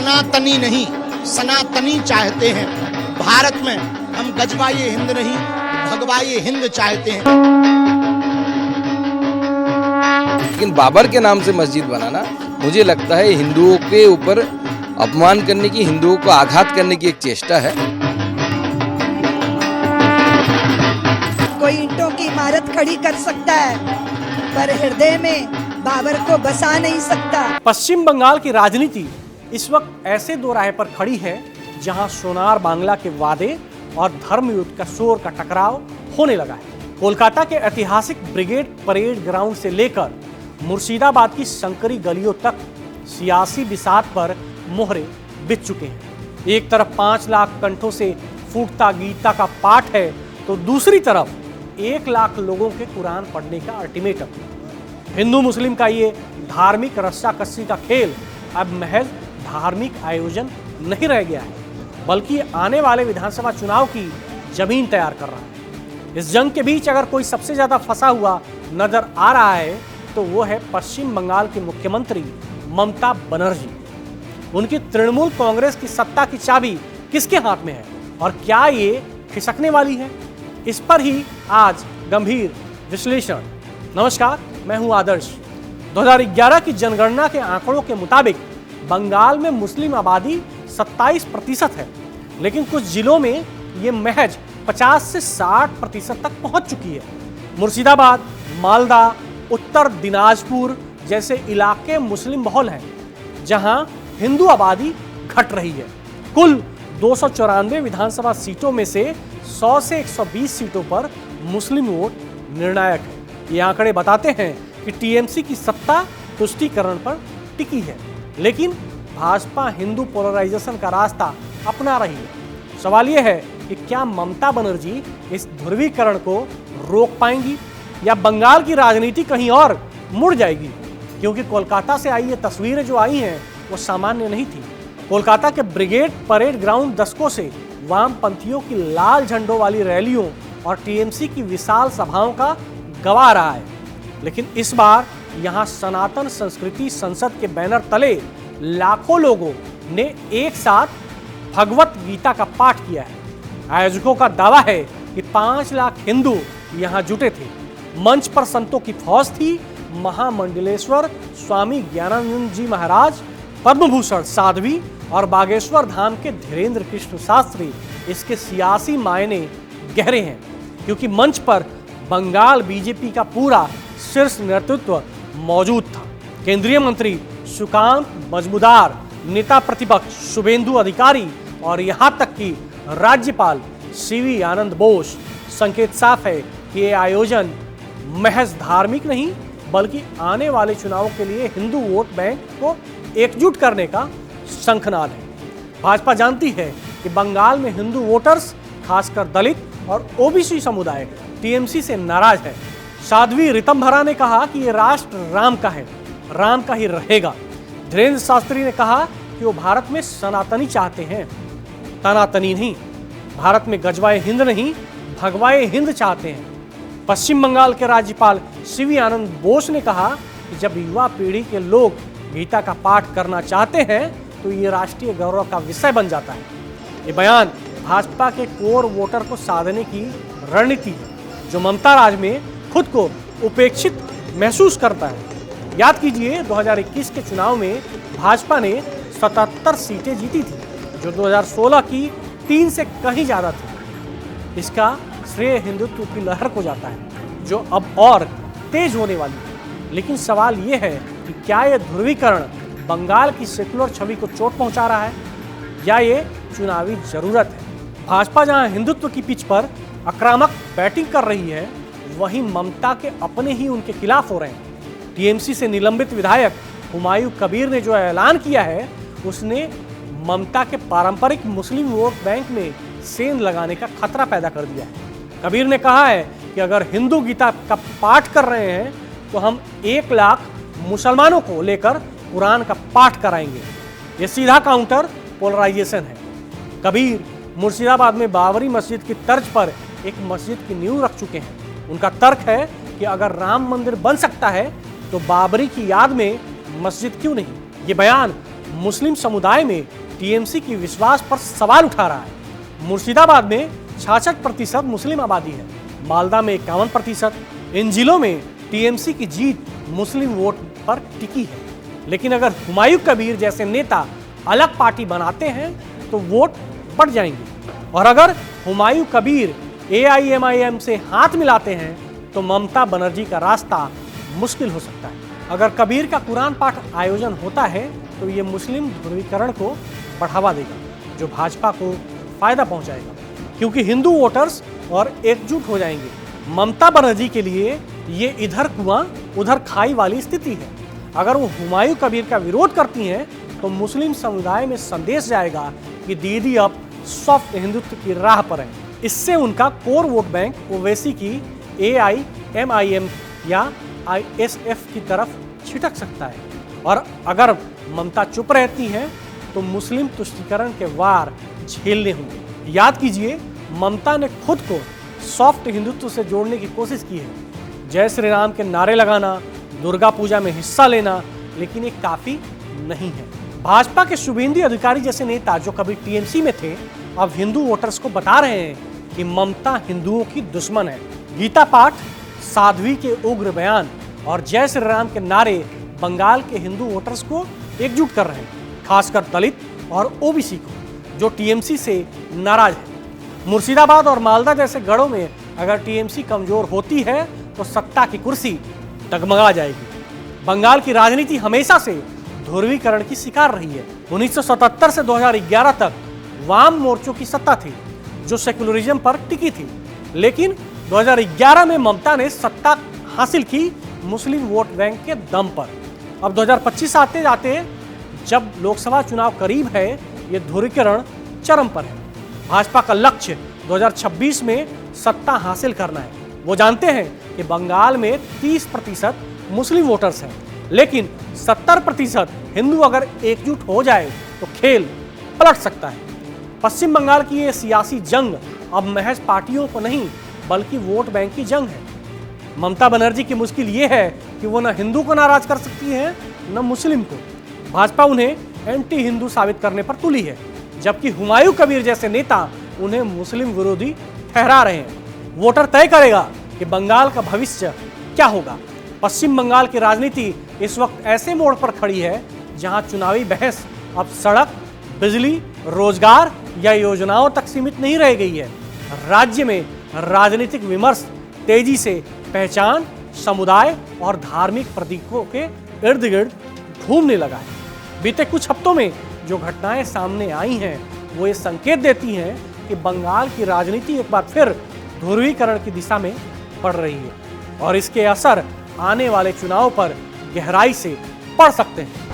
सनातनी नहीं सनातनी चाहते हैं। भारत में हम गजवाए हिंद नहीं भगवाए हिंद चाहते हैं। लेकिन बाबर के नाम से मस्जिद बनाना मुझे लगता है हिंदुओं के ऊपर अपमान करने की, हिंदुओं को आघात करने की एक चेष्टा है। कोई ईंटों की इमारत खड़ी कर सकता है पर हृदय में बाबर को बसा नहीं सकता। पश्चिम बंगाल की राजनीति इस वक्त ऐसे दो राह पर खड़ी है जहां सोनार बांग्ला के वादे और धर्म युद्ध का शोर का टकराव होने लगा है। कोलकाता के ऐतिहासिक ब्रिगेड परेड ग्राउंड से लेकर मुर्शिदाबाद की संकरी गलियों तक सियासी बिसात पर मोहरे बिछ चुके हैं। एक तरफ 5 लाख कंठों से फूटता गीता का पाठ है तो दूसरी तरफ 1 लाख लोगों के कुरान पढ़ने का अल्टीमेटम। हिंदू मुस्लिम का ये धार्मिक रस्साकस्सी का खेल अब महज धार्मिक आयोजन नहीं रह गया है, बल्कि आने वाले विधानसभा चुनाव की जमीन तैयार कर रहा है। इस जंग के बीच अगर कोई सबसे ज्यादा फंसा हुआ नजर आ रहा है तो वो है पश्चिम बंगाल की मुख्यमंत्री ममता बनर्जी। उनकी तृणमूल कांग्रेस की सत्ता की चाबी किसके हाथ में है और क्या ये खिसकने वाली है, इस पर ही आज गंभीर विश्लेषण। नमस्कार, मैं हूं आदर्श। 2011 की जनगणना के आंकड़ों के मुताबिक बंगाल में मुस्लिम आबादी 27% है, लेकिन कुछ जिलों में ये महज 50 से 60% तक पहुंच चुकी है। मुर्शिदाबाद, मालदा, उत्तर दिनाजपुर जैसे इलाके मुस्लिम बहुल हैं, जहां हिंदू आबादी घट रही है। कुल 294 विधानसभा सीटों में से 100 से 120 सीटों पर मुस्लिम वोट निर्णायक है। ये आंकड़े बताते हैं कि टीएमसी की सत्ता तुष्टीकरण पर टिकी है, लेकिन भाजपा हिंदू पोलराइजेशन का रास्ता अपना रही है। सवाल यह है कि क्या ममता बनर्जी इस ध्रुवीकरण को रोक पाएंगी या बंगाल की राजनीति कहीं और मुड़ जाएगी, क्योंकि कोलकाता से आई ये तस्वीरें जो आई हैं वो सामान्य नहीं थी। कोलकाता के ब्रिगेड परेड ग्राउंड दशकों से वामपंथियों की लाल झंडों वाली रैलियों और टीएमसी की विशाल सभाओं का गवाह रहा है, लेकिन इस बार यहाँ सनातन संस्कृति संसद के बैनर तले लाखों लोगों ने एक साथ भगवत गीता का पाठ किया है। आयोजकों का दावा है कि 5 लाख हिंदू यहाँ जुटे थे। मंच पर संतों की फौज थी। महामंडलेश्वर स्वामी ज्ञानानंद जी महाराज, पद्मभूषण साध्वी और बागेश्वर धाम के धीरेन्द्र कृष्ण शास्त्री इसके सियासी मायने गहरे हैं, क्योंकि मंच पर बंगाल बीजेपी का पूरा शीर्ष नेतृत्व मौजूद था। केंद्रीय मंत्री सुकांत मजमुदार, नेता प्रतिपक्ष शुभेंदु अधिकारी और यहाँ तक कि राज्यपाल सीवी आनंद बोस। संकेत साफ है कि ये आयोजन महज धार्मिक नहीं बल्कि आने वाले चुनावों के लिए हिंदू वोट बैंक को एकजुट करने का शंखनाद है। भाजपा जानती है कि बंगाल में हिंदू वोटर्स, खासकर दलित और ओबीसी समुदाय टीएमसी से नाराज है। साध्वी ऋतंभरा ने कहा कि ये राष्ट्र राम का है, राम का ही रहेगा। धीरेन्द्र शास्त्री ने कहा कि वो भारत में सनातनी चाहते हैं, तनातनी नहीं। भारत में गजवाए हिंद नहीं, भगवाए हिंद चाहते हैं। पश्चिम बंगाल के राज्यपाल सीवी आनंद बोस ने कहा कि जब युवा पीढ़ी के लोग गीता का पाठ करना चाहते हैं तो ये राष्ट्रीय गौरव का विषय बन जाता है। ये बयान भाजपा के कोर वोटर को साधने की रणनीति है, जो ममता राज में खुद को उपेक्षित महसूस करता है। याद कीजिए, 2021 के चुनाव में भाजपा ने 77 सीटें जीती थी, जो 2016 की 3 से कहीं ज़्यादा थी। इसका श्रेय हिंदुत्व की लहर को जाता है, जो अब और तेज होने वाली है। लेकिन सवाल ये है कि क्या यह ध्रुवीकरण बंगाल की सेकुलर छवि को चोट पहुंचा रहा है या ये चुनावी जरूरत है। भाजपा जहां हिंदुत्व की पिच पर आक्रामक बैटिंग कर रही है, वहीं ममता के अपने ही उनके खिलाफ हो रहे हैं। टीएमसी से निलंबित विधायक हुमायूं कबीर ने जो ऐलान किया है, उसने ममता के पारंपरिक मुस्लिम वोट बैंक में सेंध लगाने का खतरा पैदा कर दिया है। कबीर ने कहा है कि अगर हिंदू गीता का पाठ कर रहे हैं तो हम 1 लाख मुसलमानों को लेकर कुरान का पाठ कराएंगे। ये सीधा काउंटर पोलराइजेशन है। कबीर मुर्शिदाबाद में बाबरी मस्जिद की तर्ज पर एक मस्जिद की नींव रख चुके हैं। उनका तर्क है कि अगर राम मंदिर बन सकता है तो बाबरी की याद में मस्जिद क्यों नहीं। ये बयान मुस्लिम समुदाय में टीएमसी की विश्वास पर सवाल उठा रहा है। मुर्शिदाबाद में 66% मुस्लिम आबादी है, मालदा में 51%। इन जिलों में टीएमसी की जीत मुस्लिम वोट पर टिकी है। लेकिन अगर हुमायूं कबीर जैसे नेता अलग पार्टी बनाते हैं तो वोट बढ़ जाएंगे, और अगर हुमायूं कबीर एआईएमआईएम से हाथ मिलाते हैं तो ममता बनर्जी का रास्ता मुश्किल हो सकता है। अगर कबीर का कुरान पाठ आयोजन होता है तो ये मुस्लिम ध्रुवीकरण को बढ़ावा देगा, जो भाजपा को फायदा पहुंचाएगा, क्योंकि हिंदू वोटर्स और एकजुट हो जाएंगे। ममता बनर्जी के लिए ये इधर कुआं उधर खाई वाली स्थिति है। अगर वो हुमायूं कबीर का विरोध करती हैं तो मुस्लिम समुदाय में संदेश जाएगा कि दीदी अब सॉफ्ट हिंदुत्व की राह पर है। इससे उनका कोर वोट बैंक ओवैसी की एआईएमआईएम या आईएसएफ की तरफ छिटक सकता है। और अगर ममता चुप रहती हैं तो मुस्लिम तुष्टीकरण के वार झेलने होंगे। याद कीजिए, ममता ने खुद को सॉफ्ट हिंदुत्व से जोड़ने की कोशिश की है, जय श्री राम के नारे लगाना, दुर्गा पूजा में हिस्सा लेना, लेकिन ये काफी नहीं है। भाजपा के शुभेंदु अधिकारी जैसे नेता जो कभी टीएमसी में थे, अब हिंदू वोटर्स को बता रहे हैं कि ममता हिंदुओं की दुश्मन है। गीता पाठ, साध्वी के उग्र बयान और जय श्री राम के नारे बंगाल के हिंदू वोटर्स को एकजुट कर रहे हैं, खासकर दलित और ओबीसी को, जो टीएमसी से नाराज है। मुर्शिदाबाद और मालदा जैसे गढ़ों में अगर टीएमसी कमजोर होती है तो सत्ता की कुर्सी डगमगा जाएगी। बंगाल की राजनीति हमेशा से ध्रुवीकरण की शिकार रही है। 1977 से 2011 तक वाम मोर्चों की सत्ता थी जो सेकुलरिज्म पर टिकी थी, लेकिन 2011 में ममता ने सत्ता हासिल की मुस्लिम वोट बैंक के दम पर। अब 2025 आते जाते जब लोकसभा चुनाव करीब है, ये ध्रुवीकरण चरम पर है। भाजपा का लक्ष्य 2026 में सत्ता हासिल करना है। वो जानते हैं कि बंगाल में 30% मुस्लिम वोटर्स हैं, लेकिन 70% हिंदू अगर एकजुट हो जाए तो खेल पलट सकता है। पश्चिम बंगाल की ये सियासी जंग अब महज पार्टियों को नहीं बल्कि वोट बैंक की जंग है। ममता बनर्जी की मुश्किल ये है कि वो न हिंदू को नाराज कर सकती है न मुस्लिम को। भाजपा उन्हें एंटी हिंदू साबित करने पर तुली है, जबकि हुमायूं कबीर जैसे नेता उन्हें मुस्लिम विरोधी ठहरा रहे हैं। वोटर तय करेगा कि बंगाल का भविष्य क्या होगा। पश्चिम बंगाल की राजनीति इस वक्त ऐसे मोड़ पर खड़ी है जहां चुनावी बहस अब सड़क, बिजली, रोजगार या योजनाओं तक सीमित नहीं रह गई है। राज्य में राजनीतिक विमर्श तेजी से पहचान, समुदाय और धार्मिक प्रतीकों के इर्द गिर्द घूमने लगा है। बीते कुछ हफ्तों में जो घटनाएं सामने आई हैं वो ये संकेत देती हैं कि बंगाल की राजनीति एक बार फिर ध्रुवीकरण की दिशा में बढ़ रही है और इसके असर आने वाले चुनाव पर गहराई से पड़ सकते हैं।